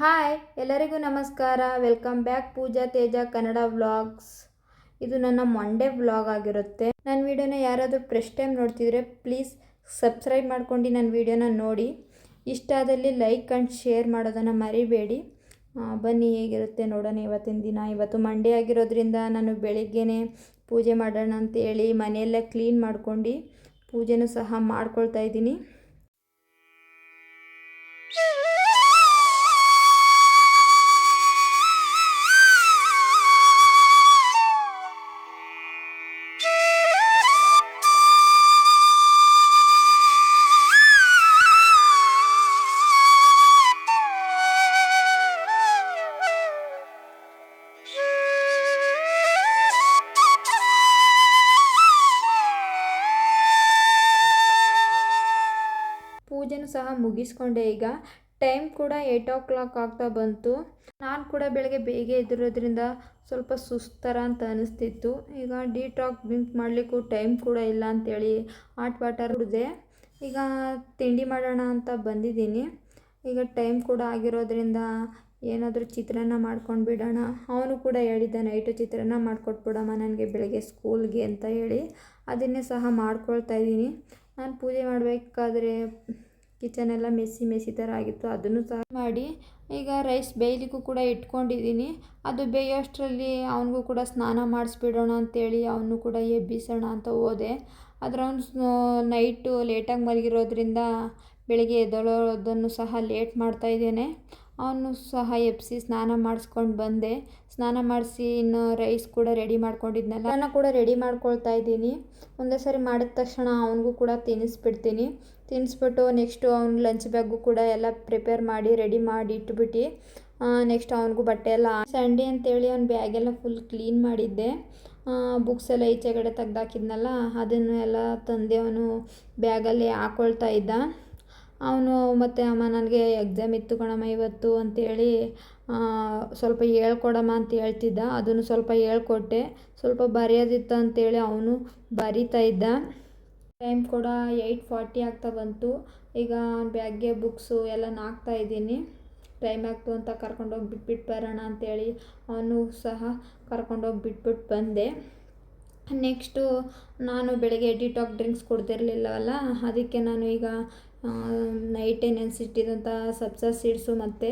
Hi ಎಲ್ಲರಿಗೂ ನಮಸ್ಕಾರ. Welcome back ಪೂಜಾ ತೇಜ Kannada vlogs. ಇದು ನನ್ನ ಮಂಡೇ ವ್ಲಾಗ್ ಆಗಿರುತ್ತೆ. ನನ್ನ ವಿಡಿಯೋನ ಯಾರಾದರೂ ಫಸ್ಟ್ ಟೈಮ್ ನೋಡ್ತಿದ್ರೆ ಪ್ಲೀಸ್ ಸಬ್ಸ್ಕ್ರೈಬ್ ಮಾಡ್ಕೊಂಡು ನನ್ನ ವಿಡಿಯೋನ ನೋಡಿ. ಇಷ್ಟ ಆದಲ್ಲಿ ಲೈಕ್ ಆ್ಯಂಡ್ ಶೇರ್ ಮಾಡೋದನ್ನು ಮರಿಬೇಡಿ. ಬನ್ನಿ ಹೇಗಿರುತ್ತೆ ನೋಡೋಣ ಇವತ್ತಿನ ದಿನ. ಇವತ್ತು ಮಂಡೇ ಆಗಿರೋದ್ರಿಂದ ನಾನು ಬೆಳಿಗ್ಗೆನೇ ಪೂಜೆ ಮಾಡೋಣ ಅಂತೇಳಿ ಮನೆಯೆಲ್ಲ ಕ್ಲೀನ್ ಮಾಡ್ಕೊಂಡು ಪೂಜೆನೂ ಸಹ ಮಾಡ್ಕೊಳ್ತಾ ಇದ್ದೀನಿ. ಪೂಜೆನೂ ಸಹ ಮುಗಿಸ್ಕೊಂಡೆ. ಈಗ ಟೈಮ್ ಕೂಡ 8 o'clock ಆಗ್ತಾ ಬಂತು. ನಾನು ಕೂಡ ಬೆಳಗ್ಗೆ ಬೇಗ ಎದ್ದಿರೋದ್ರಿಂದ ಸ್ವಲ್ಪ ಸುಸ್ತರ ಅಂತ ಅನಿಸ್ತಿತ್ತು. ಈಗ ಡಿಟಾಕ್ ಡ್ರಿಂಕ್ ಮಾಡಲಿಕ್ಕೂ ಟೈಮ್ ಕೂಡ ಇಲ್ಲ ಅಂಥೇಳಿ ಹಾಟ್ ವಾಟರ್ ಕುಡಿದೆ. ಈಗ ತಿಂಡಿ ಮಾಡೋಣ ಅಂತ ಬಂದಿದ್ದೀನಿ. ಈಗ ಟೈಮ್ ಕೂಡ ಆಗಿರೋದ್ರಿಂದ ಏನಾದರೂ ಚಿತ್ರಾನ್ನ ಮಾಡ್ಕೊಂಡು ಬಿಡೋಣ. ಅವನು ಕೂಡ ಹೇಳಿದ್ದ ನೈಟು ಚಿತ್ರಾನ್ನ ಮಾಡಿಕೊಟ್ಬಿಡಮ್ಮ ನನಗೆ ಬೆಳಗ್ಗೆ ಸ್ಕೂಲ್ಗೆ ಅಂತ ಹೇಳಿ ಅದನ್ನೇ ಸಹ ಮಾಡ್ಕೊಳ್ತಾ ಇದ್ದೀನಿ. ನಾನು ಪೂಜೆ ಮಾಡಬೇಕಾದ್ರೆ ಕಿಚನ್ ಎಲ್ಲ ಮೆಸ್ಸಿ ಥರ ಆಗಿತ್ತು, ಅದನ್ನು ಸಹ ಮಾಡಿ ಈಗ ರೈಸ್ ಬೇಯಲಿಕ್ಕೂ ಕೂಡ ಇಟ್ಕೊಂಡಿದ್ದೀನಿ. ಅದು ಬೇಯೋಷ್ಟರಲ್ಲಿ ಅವನಿಗೂ ಕೂಡ ಸ್ನಾನ ಮಾಡಿಸ್ಬಿಡೋಣ ಅಂತೇಳಿ ಅವನು ಕೂಡ ಎಬ್ಬಿಸೋಣ ಅಂತ ಹೋದೆ. ಆದರೆ ಅವನು ನೈಟು ಲೇಟಾಗಿ ಮಲಗಿರೋದ್ರಿಂದ ಬೆಳಗ್ಗೆ ಎದ್ದೇಳೋದನ್ನು ಸಹ ಲೇಟ್ ಮಾಡ್ತಾಯಿದ್ದೇನೆ. ಅವನು ಸಹ ಎಬ್ಬಿಸಿ ಸ್ನಾನ ಮಾಡಿಸ್ಕೊಂಡು ಬಂದೆ. ಸ್ನಾನ ಮಾಡಿಸಿ ಇನ್ನು ರೈಸ್ ಕೂಡ ರೆಡಿ ಮಾಡ್ಕೊಂಡಿದ್ನಲ್ಲ ನಾನು ಕೂಡ ರೆಡಿ ಮಾಡ್ಕೊಳ್ತಾ ಇದ್ದೀನಿ. ಒಂದೇ ಸರಿ ಮಾಡಿದ ತಕ್ಷಣ ಅವನಿಗೂ ಕೂಡ ತಿನ್ನಿಸ್ಬಿಟ್ಟು ನೆಕ್ಸ್ಟು ಅವ್ನ ಲಂಚ್ ಬ್ಯಾಗು ಕೂಡ ಎಲ್ಲ ಪ್ರಿಪೇರ್ ಮಾಡಿ ರೆಡಿ ಮಾಡಿ ಇಟ್ಬಿಟ್ಟು ನೆಕ್ಸ್ಟ್ ಅವನಿಗೂ ಬಟ್ಟೆ ಎಲ್ಲ ಸಂಡೇ ಅಂತೇಳಿ ಅವ್ನ ಬ್ಯಾಗೆಲ್ಲ ಫುಲ್ ಕ್ಲೀನ್ ಮಾಡಿದ್ದೆ. ಬುಕ್ಸ್ ಎಲ್ಲ ಈಚೆಗಡೆ ತೆಗ್ದಾಕಿದ್ನಲ್ಲ ಅದನ್ನು ಎಲ್ಲ ತಂದೆ ಅವನು ಬ್ಯಾಗಲ್ಲಿ ಹಾಕ್ಕೊಳ್ತಾ ಇದ್ದ. ಅವನು ಮತ್ತು ಅಮ್ಮ ನನಗೆ ಎಕ್ಸಾಮ್ ಇತ್ತು ಕಣಮ್ಮ ಇವತ್ತು ಅಂಥೇಳಿ ಸ್ವಲ್ಪ ಹೇಳ್ಕೊಡಮ್ಮ ಅಂತ ಹೇಳ್ತಿದ್ದ. ಅದನ್ನು ಸ್ವಲ್ಪ ಹೇಳ್ಕೊಟ್ಟೆ. ಸ್ವಲ್ಪ ಬರೆಯೋದಿತ್ತು ಅಂಥೇಳಿ ಅವನು ಬರಿತಾ ಇದ್ದ. ಟೈಮ್ ಕೂಡ 8:40 ಆಗ್ತಾ ಬಂತು. ಈಗ ಬ್ಯಾಗ್ಗೆ ಬುಕ್ಸು ಎಲ್ಲ ಹಾಕ್ತಾ ಇದ್ದೀನಿ. ಟೈಮ್ ಆಗ್ತು ಅಂತ ಕರ್ಕೊಂಡೋಗಿ ಬಿಟ್ಬಿಟ್ಟು ಬರೋಣ ಅಂಥೇಳಿ ಅವನು ಸಹ ಕರ್ಕೊಂಡೋಗಿ ಬಿಟ್ಬಿಟ್ಟು ಬಂದೆ. ನೆಕ್ಸ್ಟು ನಾನು ಬೆಳಗ್ಗೆ ಡಿಟಾಕ್ ಡ್ರಿಂಕ್ಸ್ ಕುಡ್ದಿರಲಿಲ್ಲವಲ್ಲ, ಅದಕ್ಕೆ ನಾನು ಈಗ ನೈಟೇ ನೆನೆಸಿಟ್ಟಿದ್ದಂಥ ಸಬ್ಜಾ ಸೀಡ್ಸು ಮತ್ತು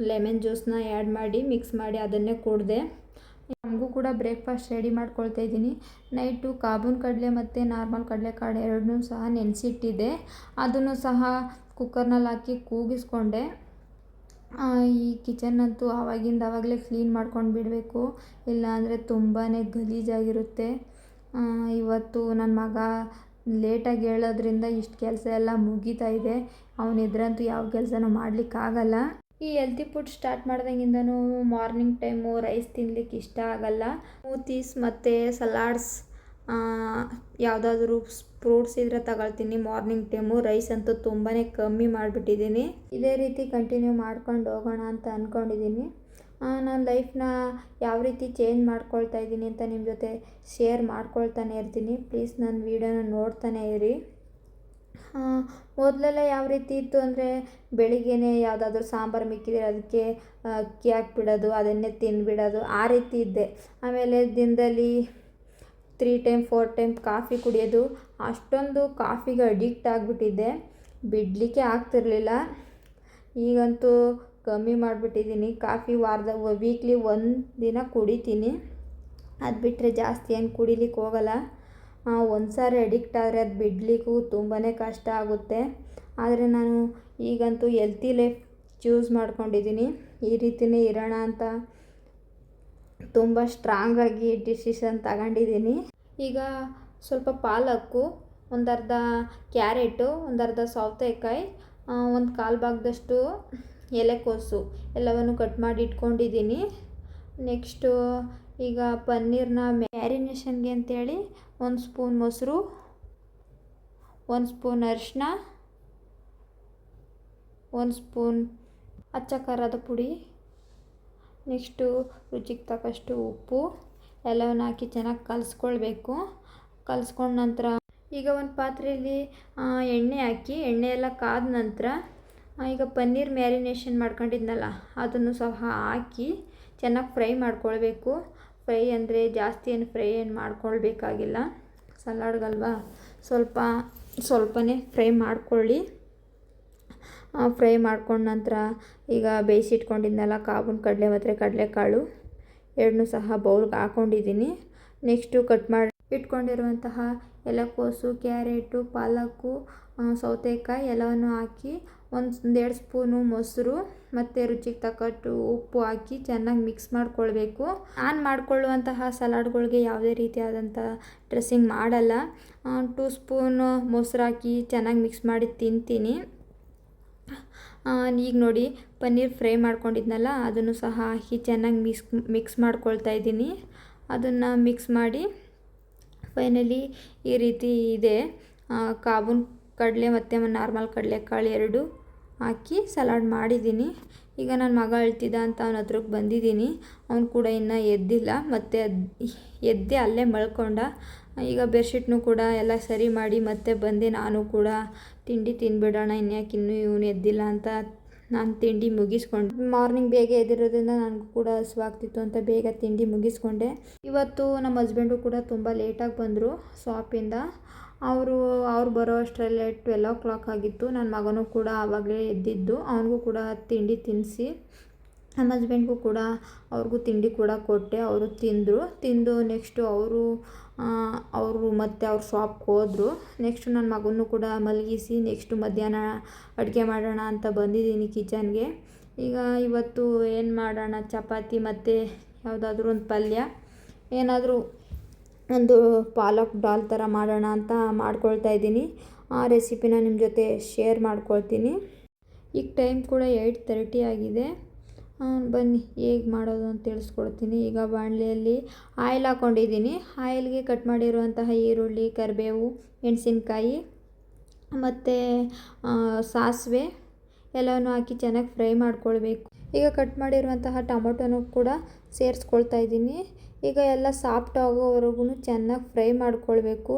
ಲೆಮನ್ ಜ್ಯೂಸನ್ನ ಆ್ಯಡ್ ಮಾಡಿ ಮಿಕ್ಸ್ ಮಾಡಿ ಅದನ್ನೇ ಕುಡಿದೆ. ನಮಗೂ ಕೂಡ ಬ್ರೇಕ್ಫಾಸ್ಟ್ ರೆಡಿ ಮಾಡ್ಕೊಳ್ತಾ ಇದ್ದೀನಿ. ನೈಟು ಕಾಬೂನ್ ಕಡಲೆ ಮತ್ತು ನಾರ್ಮಲ್ ಕಡಲೆಕಾಳು ಎರಡನ್ನೂ ಸಹ ನೆನೆಸಿಟ್ಟಿದ್ದೆ. ಅದನ್ನು ಸಹ ಕುಕ್ಕರ್ನಲ್ಲಿ ಹಾಕಿ ಕೂಗಿಸ್ಕೊಂಡೆ. ಈ ಕಿಚನ್ನಂತೂ ಆವಾಗಲೇ ಕ್ಲೀನ್ ಮಾಡ್ಕೊಂಡು ಬಿಡಬೇಕು, ಇಲ್ಲಾಂದರೆ ತುಂಬಾ ಗಲೀಜಾಗಿರುತ್ತೆ. ಇವತ್ತು ನನ್ನ ಮಗ ಲೇಟಾಗಿ ಹೇಳೋದ್ರಿಂದ ಇಷ್ಟು ಕೆಲಸ ಎಲ್ಲ ಮುಗೀತಾ ಇದೆ. ಅವನಿದ್ರಂತೂ ಯಾವ ಕೆಲಸನೂ ಮಾಡಲಿಕ್ಕಾಗಲ್ಲ. ಈ ಹೆಲ್ತಿ ಫುಡ್ ಸ್ಟಾರ್ಟ್ ಮಾಡ್ದಂಗಿಂದನೂ ಮಾರ್ನಿಂಗ್ ಟೈಮು ರೈಸ್ ತಿನ್ನಲಿಕ್ಕೆ ಇಷ್ಟ ಆಗಲ್ಲ. ಸ್ಮೂತೀಸ್ ಮತ್ತು ಸಲಾಡ್ಸ್ ಯಾವುದಾದ್ರೂ ಫ್ರೂಟ್ಸ್ ಇದ್ದರೆ ತಗೊಳ್ತೀನಿ ಮಾರ್ನಿಂಗ್ ಟೈಮು. ರೈಸ್ ಅಂತೂ ತುಂಬಾ ಕಮ್ಮಿ ಮಾಡಿಬಿಟ್ಟಿದ್ದೀನಿ. ಇದೇ ರೀತಿ ಕಂಟಿನ್ಯೂ ಮಾಡ್ಕೊಂಡು ಹೋಗೋಣ ಅಂತ ಅಂದ್ಕೊಂಡಿದ್ದೀನಿ. ನನ್ನ ಲೈಫ್ನ ಯಾವ ರೀತಿ ಚೇಂಜ್ ಮಾಡ್ಕೊಳ್ತಾ ಇದ್ದೀನಿ ಅಂತ ನಿಮ್ಮ ಜೊತೆ ಶೇರ್ ಮಾಡ್ಕೊಳ್ತಾನೆ ಇರ್ತೀನಿ. ಪ್ಲೀಸ್ ನನ್ನ ವೀಡಿಯೋನ ನೋಡ್ತಾನೆ ಇರಿ. ಮೊದಲೆಲ್ಲ ಯಾವ ರೀತಿ ಇತ್ತು ಅಂದರೆ ಬೆಳಿಗ್ಗೆನೇ ಯಾವುದಾದ್ರೂ ಸಾಂಬಾರು ಮಿಕ್ಕಿದ್ರೆ ಅದಕ್ಕೆ ಅಕ್ಕಿ ಹಾಕ್ಬಿಡೋದು, ಅದನ್ನೇ ತಿಂದುಬಿಡೋದು, ಆ ರೀತಿ ಇದ್ದೆ. ಆಮೇಲೆ ದಿನದಲ್ಲಿ 3 ಟೈಮ್ 4 ಟೈಮ್ ಕಾಫಿ ಕುಡಿಯೋದು. ಅಷ್ಟೊಂದು ಕಾಫಿಗೆ ಅಡಿಕ್ಟ್ ಆಗಿಬಿಟ್ಟಿದ್ದೆ, ಬಿಡಲಿಕ್ಕೆ ಆಗ್ತಿರ್ಲಿಲ್ಲ. ಈಗಂತೂ ಕಮ್ಮಿ ಮಾಡಿಬಿಟ್ಟಿದ್ದೀನಿ. ಕಾಫಿ ವೀಕ್ಲಿ 1 ದಿನ ಕುಡಿತೀನಿ. ಅದು ಬಿಟ್ಟರೆ ಜಾಸ್ತಿ ಏನು ಕುಡಿಲಿಕ್ಕೆ ಹೋಗಲ್ಲ. ಒಂದು ಸಾರಿ ಅಡಿಕ್ಟ್ ಆದರೆ ಅದು ಬಿಡಲಿಕ್ಕೂ ತುಂಬಾ ಕಷ್ಟ ಆಗುತ್ತೆ. ಆದರೆ ನಾನು ಈಗಂತೂ ಹೆಲ್ತಿ ಲೈಫ್ ಚೂಸ್ ಮಾಡ್ಕೊಂಡಿದ್ದೀನಿ. ಈ ರೀತಿಯೇ ಇರೋಣ ಅಂತ ತುಂಬ ಸ್ಟ್ರಾಂಗಾಗಿ ಡಿಸಿಷನ್ ತಗೊಂಡಿದ್ದೀನಿ. ಈಗ ಸ್ವಲ್ಪ ಪಾಲಕ್ಕು, ಒಂದರ್ಧ ಕ್ಯಾರೆಟು, ಒಂದರ್ಧ ಸೌತೆಕಾಯಿ, ಒಂದು 1/4 ಭಾಗದಷ್ಟು ಎಲೆಕೋಸು ಎಲ್ಲವನ್ನು ಕಟ್ ಮಾಡಿ ಇಟ್ಕೊಂಡಿದ್ದೀನಿ. ನೆಕ್ಸ್ಟು ಈಗ ಪನ್ನೀರ್ನ ಮ್ಯಾರಿನೇಷನ್ಗೆ ಅಂತೇಳಿ 1 ಸ್ಪೂನ್ ಮೊಸರು, 1 ಸ್ಪೂನ್ ಅರಿಶಿನ, 1 ಸ್ಪೂನ್ ಅಚ್ಚ ಖಾರದ ಪುಡಿ, ನೆಕ್ಸ್ಟು ರುಚಿಗೆ ತಕ್ಕಷ್ಟು ಉಪ್ಪು ಎಲ್ಲವನ್ನು ಹಾಕಿ ಚೆನ್ನಾಗಿ ಕಲಿಸ್ಕೊಳ್ಬೇಕು. ಕಲಿಸ್ಕೊಂಡ ನಂತರ ಈಗ ಒಂದು ಪಾತ್ರೆಯಲ್ಲಿ ಎಣ್ಣೆ ಹಾಕಿ, ಎಣ್ಣೆ ಎಲ್ಲ ಕಾದ ನಂತರ ಈಗ ಪನ್ನೀರ್ ಮ್ಯಾರಿನೇಷನ್ ಮಾಡ್ಕೊಂಡಿದ್ನಲ್ಲ ಅದನ್ನು ಸಹ ಹಾಕಿ ಚೆನ್ನಾಗಿ ಫ್ರೈ ಮಾಡ್ಕೊಳ್ಬೇಕು. ಫ್ರೈ ಅಂದರೆ ಜಾಸ್ತಿ ಏನು ಫ್ರೈ ಏನು ಮಾಡ್ಕೊಳ್ಬೇಕಾಗಿಲ್ಲ, ಸಲಾಡ್ಗಲ್ವಾ, ಸ್ವಲ್ಪನೇ ಫ್ರೈ ಮಾಡ್ಕೊಳ್ಳಿ. ಫ್ರೈ ಮಾಡ್ಕೊಂಡ ನಂತರ ಈಗ ಬೇಯಿಸಿಟ್ಕೊಂಡಿದ್ನಲ್ಲ ಕಾಬೂನ್ ಕಡಲೆ ಮತ್ತು ಕಡಲೆಕಾಳು ಎರಡನ್ನೂ ಸಹ ಬೌಲ್ಗೆ ಹಾಕ್ಕೊಂಡಿದ್ದೀನಿ. ನೆಕ್ಸ್ಟು ಕಟ್ ಮಾಡಿ ಇಟ್ಕೊಂಡಿರುವಂತಹ ಎಲೆಕೋಸು, ಕ್ಯಾರೆಟು, ಪಾಲಕ್ಕು, ಸೌತೆಕಾಯಿ ಎಲ್ಲವನ್ನು ಹಾಕಿ 1-2 ಸ್ಪೂನು ಮೊಸರು ಮತ್ತು ರುಚಿಗೆ ತಕ್ಕಷ್ಟು ಉಪ್ಪು ಹಾಕಿ ಚೆನ್ನಾಗಿ ಮಿಕ್ಸ್ ಮಾಡ್ಕೊಳ್ಬೇಕು. ನಾನು ಮಾಡ್ಕೊಳ್ಳುವಂತಹ ಸಲಾಡ್ಗಳಿಗೆ ಯಾವುದೇ ರೀತಿಯಾದಂಥ ಡ್ರೆಸ್ಸಿಂಗ್ ಮಾಡಲ್ಲ. 2 ಸ್ಪೂನು ಮೊಸರು ಹಾಕಿ ಚೆನ್ನಾಗಿ ಮಿಕ್ಸ್ ಮಾಡಿ ತಿಂತೀನಿ. ಈಗ ನೋಡಿ ಪನ್ನೀರ್ ಫ್ರೈ ಮಾಡ್ಕೊಂಡಿದ್ನಲ್ಲ ಅದನ್ನು ಸಹ ಹಾಕಿ ಚೆನ್ನಾಗಿ ಮಿಕ್ಸ್ ಮಾಡ್ಕೊಳ್ತಾ ಇದ್ದೀನಿ. ಅದನ್ನು ಮಿಕ್ಸ್ ಮಾಡಿ ಫೈನಲಿ ಈ ರೀತಿ ಇದೆ. ಕಾಬೂನ್ ಕಡಲೆ ಮತ್ತು ನಾರ್ಮಲ್ ಕಡಲೆಕಾಳು ಎರಡು ಹಾಕಿ ಸಲಾಡ್ ಮಾಡಿದ್ದೀನಿ. ಈಗ ನನ್ನ ಮಗ ಅಳ್ತಿದ್ದ ಅಂತ ಅವನ ಹತ್ರಕ್ಕೆ ಬಂದಿದ್ದೀನಿ. ಅವನು ಕೂಡ ಇನ್ನೂ ಎದ್ದಿಲ್ಲ, ಮತ್ತು ಎದ್ದೆ ಅಲ್ಲೇ ಮಲ್ಕೊಂಡ. ಈಗ ಬೆಡ್ಶೀಟ್ನು ಕೂಡ ಎಲ್ಲ ಸರಿ ಮಾಡಿ ಮತ್ತೆ ಬಂದೆ. ನಾನು ಕೂಡ ತಿಂಡಿ ತಿಂದ್ಬಿಡೋಣ, ಇನ್ಯಾಕೆ ಇನ್ನೂ ಇವನು ಎದ್ದಿಲ್ಲ ಅಂತ ನಾನು ತಿಂಡಿ ಮುಗಿಸ್ಕೊಂಡೆ. ಮಾರ್ನಿಂಗ್ ಬೇಗ ಎದ್ದಿರೋದ್ರಿಂದ ನನಗೂ ಕೂಡ ಹಸುವಾಗ್ತಿತ್ತು ಅಂತ ಬೇಗ ತಿಂಡಿ ಮುಗಿಸ್ಕೊಂಡೆ. ಇವತ್ತು ನಮ್ಮ ಹಸ್ಬೆಂಡು ಕೂಡ ತುಂಬ ಲೇಟಾಗಿ ಬಂದರು ಶಾಪಿಂದ. ಅವರು ಬರೋ ಅಷ್ಟರಲ್ಲೇ 12 o'clock ಆಗಿತ್ತು. ನನ್ನ ಮಗನೂ ಕೂಡ ಆವಾಗಲೇ ಎದ್ದಿದ್ದು. ಅವನಿಗೂ ಕೂಡ ತಿಂಡಿ ತಿನ್ನಿಸಿ ನಮ್ಮ ಹಸ್ಬೆಂಡ್ಗೂ ಕೂಡ ಅವ್ರಿಗೂ ತಿಂಡಿ ಕೂಡ ಕೊಟ್ಟೆ. ಅವರು ತಿಂದು ನೆಕ್ಸ್ಟು ಅವರು ಮತ್ತು ಅವ್ರ ಶಾಪ್ಗೆ ಹೋದರು. ನೆಕ್ಸ್ಟು ನನ್ನ ಮಗನೂ ಕೂಡ ಮಲಗಿಸಿ ನೆಕ್ಸ್ಟು ಮಧ್ಯಾಹ್ನ ಅಡುಗೆ ಮಾಡೋಣ ಅಂತ ಬಂದಿದ್ದೀನಿ ಕಿಚನ್ಗೆ. ಈಗ ಇವತ್ತು ಏನು ಮಾಡೋಣ, ಚಪಾತಿ ಮತ್ತು ಯಾವುದಾದ್ರೂ ಒಂದು ಪಲ್ಯ, ಏನಾದರೂ ಒಂದು ಪಾಲಕ್ ದಾಲ್ ಥರ ಮಾಡೋಣ ಅಂತ ಮಾಡ್ಕೊಳ್ತಾ ಇದ್ದೀನಿ. ಆ ರೆಸಿಪಿನ ನಿಮ್ಮ ಜೊತೆ ಶೇರ್ ಮಾಡ್ಕೊಳ್ತೀನಿ. ಈಗ ಟೈಮ್ ಕೂಡ 8:30 ಆಗಿದೆ. ಬನ್ನಿ ಹೇಗೆ ಮಾಡೋದು ಅಂತ ತಿಳಿಸ್ಕೊಡ್ತೀನಿ. ಈಗ ಬಾಣಲೆಯಲ್ಲಿ ಆಯಿಲ್ ಹಾಕ್ಕೊಂಡಿದ್ದೀನಿ. ಆಯಿಲ್ಗೆ ಕಟ್ ಮಾಡಿರುವಂತಹ ಈರುಳ್ಳಿ, ಕರಿಬೇವು, ಮೆಣಸಿನ್ಕಾಯಿ ಮತ್ತು ಸಾಸಿವೆ ಎಲ್ಲವನ್ನು ಹಾಕಿ ಚೆನ್ನಾಗಿ ಫ್ರೈ ಮಾಡ್ಕೊಳ್ಬೇಕು. ಈಗ ಕಟ್ ಮಾಡಿರುವಂತಹ ಟೊಮೊಟೊನೂ ಕೂಡ ಸೇರಿಸ್ಕೊಳ್ತಾ ಇದ್ದೀನಿ. ಈಗ ಎಲ್ಲ ಸಾಫ್ಟ್ ಆಗೋವರೆಗೂ ಚೆನ್ನಾಗಿ ಫ್ರೈ ಮಾಡ್ಕೊಳ್ಬೇಕು.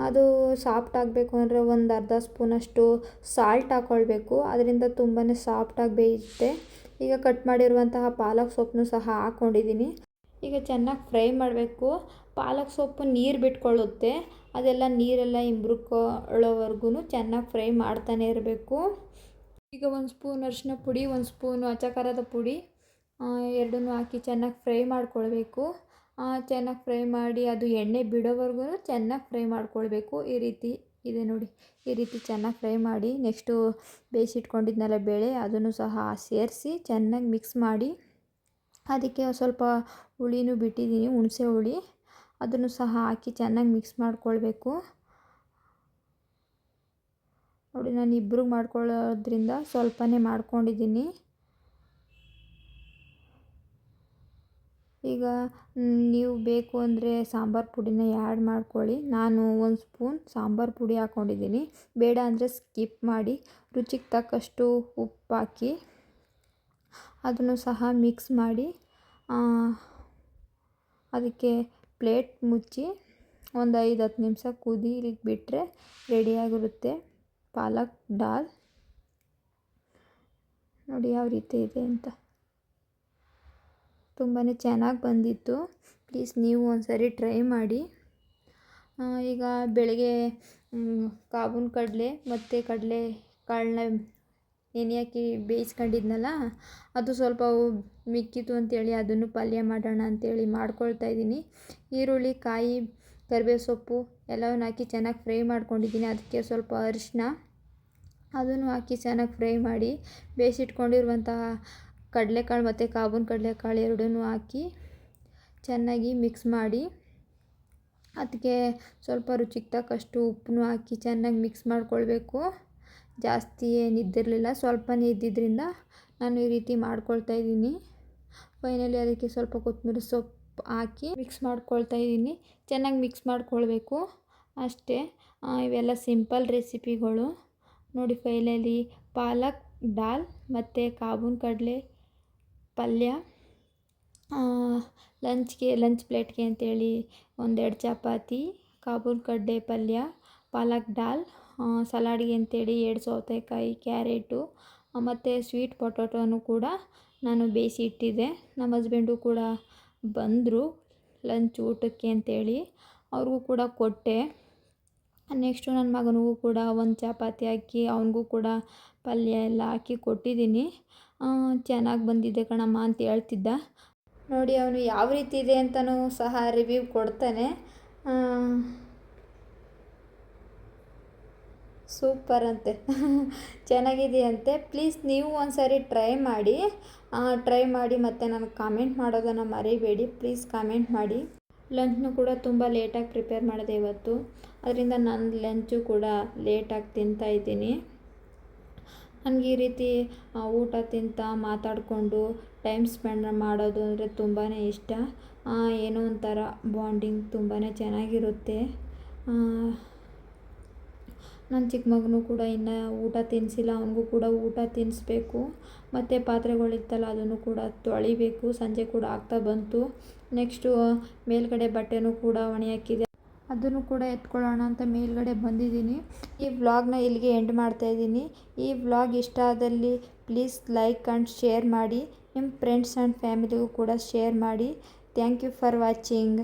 ಅದು ಸಾಫ್ಟ್ ಆಗಬೇಕು ಅಂದರೆ ಒಂದು ಅರ್ಧ ಸ್ಪೂನಷ್ಟು ಸಾಲ್ಟ್ ಹಾಕ್ಕೊಳ್ಬೇಕು. ಅದರಿಂದ ತುಂಬಾ ಸಾಫ್ಟಾಗಿ ಬೇಯುತ್ತೆ. ಈಗ ಕಟ್ ಮಾಡಿರುವಂತಹ ಪಾಲಕ್ ಸೊಪ್ಪನ್ನು ಸಹ ಹಾಕ್ಕೊಂಡಿದ್ದೀನಿ. ಈಗ ಚೆನ್ನಾಗಿ ಫ್ರೈ ಮಾಡಬೇಕು. ಪಾಲಕ್ ಸೊಪ್ಪು ನೀರು ಬಿಟ್ಕೊಳ್ಳುತ್ತೆ, ಅದೆಲ್ಲ ನೀರೆಲ್ಲ ಇಂಬ್ರುಕೊಳ್ಳೋವರೆಗೂ ಚೆನ್ನಾಗಿ ಫ್ರೈ ಮಾಡ್ತಾನೆ ಇರಬೇಕು. ಈಗ 1 ಸ್ಪೂನ್ ಅರಿಶಿನ ಪುಡಿ, 1 ಸ್ಪೂನು ಅಚ್ಚ ಖಾರದ ಪುಡಿ ಎರಡನ್ನೂ ಹಾಕಿ ಚೆನ್ನಾಗಿ ಫ್ರೈ ಮಾಡ್ಕೊಳ್ಬೇಕು. ಚೆನ್ನಾಗಿ ಫ್ರೈ ಮಾಡಿ ಅದು ಎಣ್ಣೆ ಬಿಡೋವರೆಗೂ ಚೆನ್ನಾಗಿ ಫ್ರೈ ಮಾಡ್ಕೊಳ್ಬೇಕು. ಈ ರೀತಿ ಇದೆ ನೋಡಿ, ಈ ರೀತಿ ಚೆನ್ನಾಗಿ ಫ್ರೈ ಮಾಡಿ ನೆಕ್ಸ್ಟು ಬೇಯಿಸಿಟ್ಕೊಂಡಿದ್ನಲ್ಲ ಬೇಳೆ ಅದನ್ನು ಸಹ ಸೇರಿಸಿ ಚೆನ್ನಾಗಿ ಮಿಕ್ಸ್ ಮಾಡಿ, ಅದಕ್ಕೆ ಸ್ವಲ್ಪ ಹುಳಿನೂ ಬಿಟ್ಟಿದ್ದೀನಿ, ಹುಣಸೆ ಹುಳಿ, ಅದನ್ನು ಸಹ ಹಾಕಿ ಚೆನ್ನಾಗಿ ಮಿಕ್ಸ್ ಮಾಡ್ಕೊಳ್ಬೇಕು. ನೋಡಿ ನಾನು ಇಬ್ಬರಿಗೆ ಮಾಡ್ಕೊಳ್ಳೋದ್ರಿಂದ ಸ್ವಲ್ಪನೇ ಮಾಡ್ಕೊಂಡಿದ್ದೀನಿ. ಈಗ ನೀವು ಬೇಕು ಅಂದರೆ ಸಾಂಬಾರು ಪುಡಿನ ಆ್ಯಡ್ ಮಾಡ್ಕೊಳ್ಳಿ. ನಾನು 1 ಸ್ಪೂನ್ ಸಾಂಬಾರು ಪುಡಿ ಹಾಕ್ಕೊಂಡಿದ್ದೀನಿ. ಬೇಡ ಅಂದರೆ ಸ್ಕಿಪ್ ಮಾಡಿ. ರುಚಿಗೆ ತಕ್ಕಷ್ಟು ಉಪ್ಪು ಹಾಕಿ ಅದನ್ನು ಸಹ ಮಿಕ್ಸ್ ಮಾಡಿ ಅದಕ್ಕೆ ಪ್ಲೇಟ್ ಮುಚ್ಚಿ ಒಂದು 5-10 ನಿಮಿಷ ಕುದೀಲಿಕ್ಕೆ ಬಿಟ್ಟರೆ ರೆಡಿಯಾಗಿರುತ್ತೆ ಪಾಲಕ್ ದಾಲ್. ನೋಡಿ ಯಾವ ರೀತಿ ಇದೆ ಅಂತ, ತುಂಬಾ ಚೆನ್ನಾಗಿ ಬಂದಿತ್ತು. ಪ್ಲೀಸ್ ನೀವು ಒಂದ್ಸರಿ ಟ್ರೈ ಮಾಡಿ. ಈಗ ಬೆಳಗ್ಗೆ ಕಾಬೂನ್ ಕಡಲೆ ಮತ್ತು ಕಡಲೆ ಕಾಳನ್ನ ನೆನೆ ಹಾಕಿ ಬೇಯಿಸ್ಕೊಂಡಿದ್ನಲ್ಲ ಅದು ಸ್ವಲ್ಪ ಮಿಕ್ಕಿತು ಅಂತೇಳಿ ಅದನ್ನು ಪಲ್ಯ ಮಾಡೋಣ ಅಂತೇಳಿ ಮಾಡ್ಕೊಳ್ತಾ ಇದ್ದೀನಿ. ಈರುಳ್ಳಿ, ಕಾಯಿ, ಕರಿಬೇವು ಸೊಪ್ಪು ಎಲ್ಲವನ್ನು ಹಾಕಿ ಚೆನ್ನಾಗಿ ಫ್ರೈ ಮಾಡ್ಕೊಂಡಿದ್ದೀನಿ. ಅದಕ್ಕೆ ಸ್ವಲ್ಪ ಅರಿಶಿನ ಅದನ್ನು ಹಾಕಿ ಚೆನ್ನಾಗಿ ಫ್ರೈ ಮಾಡಿ ಬೇಯಿಸಿಟ್ಕೊಂಡಿರುವಂತಹ ಕಡಲೆಕಾಳು ಮತ್ತು ಕಾಬೂನ್ ಕಡಲೆಕಾಳು ಎರಡನ್ನೂ ಹಾಕಿ ಚೆನ್ನಾಗಿ ಮಿಕ್ಸ್ ಮಾಡಿ, ಅದಕ್ಕೆ ಸ್ವಲ್ಪ ರುಚಿಗೆ ತಕ್ಕಷ್ಟು ಉಪ್ಪನ್ನು ಹಾಕಿ ಚೆನ್ನಾಗಿ ಮಿಕ್ಸ್ ಮಾಡ್ಕೊಳ್ಬೇಕು. ಜಾಸ್ತಿ ಏನಿದ್ದಿರಲಿಲ್ಲ, ಸ್ವಲ್ಪನೇ ಇದ್ದಿದ್ದರಿಂದ ನಾನು ಈ ರೀತಿ ಮಾಡ್ಕೊಳ್ತಾ ಇದ್ದೀನಿ. ಫೈನಲಿ ಅದಕ್ಕೆ ಸ್ವಲ್ಪ ಕೊತ್ತಂಬರಿ ಸೊಪ್ಪು ಹಾಕಿ ಮಿಕ್ಸ್ ಮಾಡ್ಕೊಳ್ತಾ ಇದ್ದೀನಿ. ಚೆನ್ನಾಗಿ ಮಿಕ್ಸ್ ಮಾಡ್ಕೊಳ್ಬೇಕು ಅಷ್ಟೇ. ಇವೆಲ್ಲ ಸಿಂಪಲ್ ರೆಸಿಪಿಗಳು ನೋಡಿ. ಫೈನಲಿ ಪಾಲಕ್ ದಾಲ್ ಮತ್ತು ಕಾಬೂನ್ ಕಡಲೆ ಪಲ್ಯ ಲಂಚ್ ಪ್ಲೇಟ್ಗೆ ಅಂತೇಳಿ 1-2 ಚಪಾತಿ, ಕಾಬೂನ್ ಕಡಲೆ ಪಲ್ಯ, ಪಾಲಕ್ ದಾಲ್, ಸಲಾಡ್ಗೆ ಅಂತೇಳಿ 2 ಸೌತೆಕಾಯಿ, ಕ್ಯಾರೆಟು, ಮತ್ತು ಸ್ವೀಟ್ ಪೊಟೊಟೊನು ಕೂಡ ನಾನು ಬೇಯಿಸಿ ಇಟ್ಟಿದ್ದೆ. ನಮ್ಮ ಹಸ್ಬೆಂಡು ಕೂಡ ಬಂದರು ಲಂಚ್ ಊಟಕ್ಕೆ ಅಂತೇಳಿ, ಅವ್ರಿಗೂ ಕೂಡ ಕೊಟ್ಟೆ. ನೆಕ್ಸ್ಟು ನನ್ನ ಮಗನಿಗೂ ಕೂಡ ಒಂದು ಚಪಾತಿ ಹಾಕಿ ಅವನಿಗೂ ಕೂಡ ಪಲ್ಯ ಎಲ್ಲ ಹಾಕಿ ಕೊಟ್ಟಿದ್ದೀನಿ. ಚೆನ್ನಾಗಿ ಬಂದಿದೆ ಕಣಮ್ಮ ಅಂತ ಹೇಳ್ತಿದ್ದ. ನೋಡಿ ಅವನು ಯಾವ ರೀತಿ ಇದೆ ಅಂತಲೂ ಸಹ ರಿವ್ಯೂ ಕೊಡ್ತಾನೆ. ಸೂಪರ್ ಅಂತೆ ಚೆನ್ನಾಗಿದೆಯಂತೆ. ಪ್ಲೀಸ್ ನೀವು ಒಂದು ಸಾರಿ ಟ್ರೈ ಮಾಡಿ ಮತ್ತು ನನಗೆ ಕಾಮೆಂಟ್ ಮಾಡೋದನ್ನು ಮರಿಬೇಡಿ. ಪ್ಲೀಸ್ ಕಾಮೆಂಟ್ ಮಾಡಿ. ಲಂಚ್ನು ಕೂಡ ತುಂಬ ಲೇಟಾಗಿ ಪ್ರಿಪೇರ್ ಮಾಡಿದೆ ಇವತ್ತು, ಅದರಿಂದ ನನ್ನ ಲಂಚು ಕೂಡ ಲೇಟಾಗಿ ತಿಂತಾಯಿದ್ದೀನಿ. ನನಗೆ ಈ ರೀತಿ ಊಟ ತಿಂತಾ ಮಾತಾಡಿಕೊಂಡು ಟೈಮ್ ಸ್ಪೆಂಡ್ ಮಾಡೋದು ಅಂದರೆ ತುಂಬಾ ಇಷ್ಟ. ಏನೋ ಒಂಥರ ಬಾಂಡಿಂಗ್ ತುಂಬಾ ಚೆನ್ನಾಗಿರುತ್ತೆ. ನನ್ನ ಚಿಕ್ಕ ಮಗನೂ ಕೂಡ ಇನ್ನೂ ಊಟ ತಿನ್ನಿಸಿಲ್ಲ, ಅವನಿಗೂ ಕೂಡ ಊಟ ತಿನ್ನಿಸ್ಬೇಕು. ಮತ್ತು ಪಾತ್ರೆಗಳಿತ್ತಲ್ಲ ಅದನ್ನು ಕೂಡ ತೊಳಿಬೇಕು. ಸಂಜೆ ಕೂಡ ಆಗ್ತಾ ಬಂತು. ನೆಕ್ಸ್ಟು ಮೇಲ್ಗಡೆ ಬಟ್ಟೆನೂ ಕೂಡ ಒಣಗಿ ಹಾಕಿದೆ, ಅದನ್ನು ಕೂಡ ಎತ್ಕೊಳ್ಳೋಣ ಅಂತ ಮೇಲ್ಗಡೆ ಬಂದಿದ್ದೀನಿ. ಈ ವ್ಲಾಗ್ನ ಇಲ್ಲಿಗೆ ಎಂಡ್ ಮಾಡ್ತಾಯಿದ್ದೀನಿ. ಈ ವ್ಲಾಗ್ ಇಷ್ಟ ಆದಲ್ಲಿ ಪ್ಲೀಸ್ ಲೈಕ್ ಆ್ಯಂಡ್ ಶೇರ್ ಮಾಡಿ. ನಿಮ್ಮ ಫ್ರೆಂಡ್ಸ್ ಆ್ಯಂಡ್ ಫ್ಯಾಮಿಲಿಗೂ ಕೂಡ ಶೇರ್ ಮಾಡಿ. Thank you for watching.